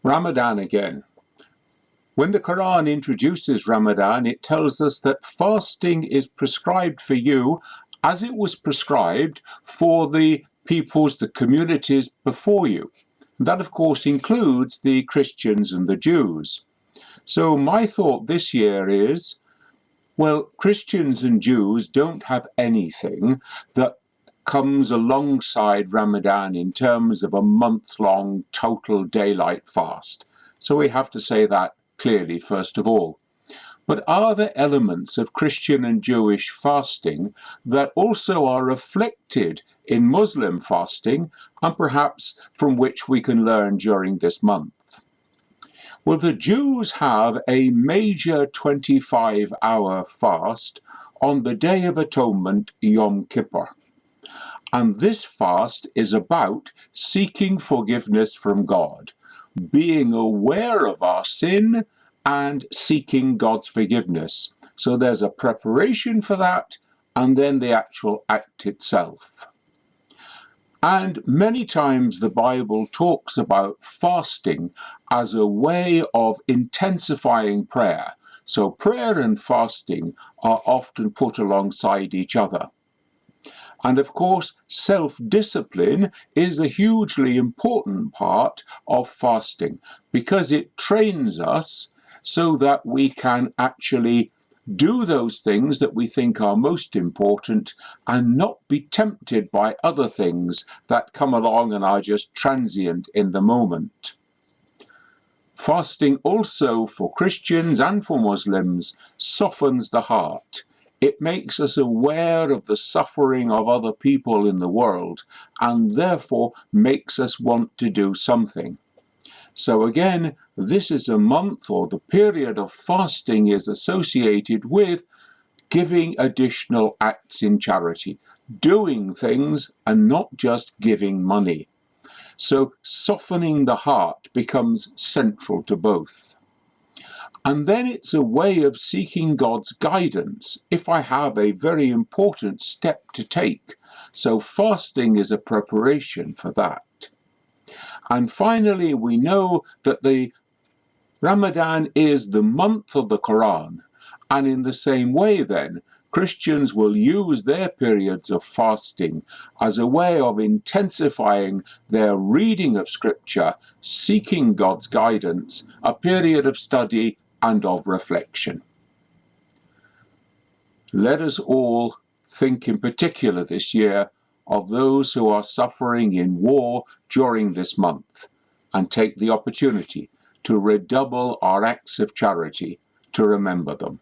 Ramadan again. When the Quran introduces Ramadan, it tells us that fasting is prescribed for you as it was prescribed for the peoples, the communities before you. That, of course, includes the Christians and the Jews. So my thought this year is, well, Christians and Jews don't have anything that comes alongside Ramadan in terms of a month-long total daylight fast. So we have to say that clearly first of all. But are there elements of Christian and Jewish fasting that also are reflected in Muslim fasting and perhaps from which we can learn during this month? Well, the Jews have a major 25-hour fast on the Day of Atonement, Yom Kippur. And this fast is about seeking forgiveness from God, being aware of our sin and seeking God's forgiveness. So there's a preparation for that and then the actual act itself. And many times the Bible talks about fasting as a way of intensifying prayer. So prayer and fasting are often put alongside each other. And of course, self-discipline is a hugely important part of fasting because it trains us so that we can actually do those things that we think are most important and not be tempted by other things that come along and are just transient in the moment. Fasting also for Christians and for Muslims softens the heart. It makes us aware of the suffering of other people in the world and therefore makes us want to do something. So again, this is a month, or the period of fasting is associated with giving additional acts in charity, doing things and not just giving money. So softening the heart becomes central to both. And then it's a way of seeking God's guidance if I have a very important step to take. So fasting is a preparation for that. And finally, we know that the Ramadan is the month of the Quran. And in the same way then, Christians will use their periods of fasting as a way of intensifying their reading of Scripture, seeking God's guidance, a period of study and of reflection. Let us all think in particular this year of those who are suffering in war during this month and take the opportunity to redouble our acts of charity to remember them.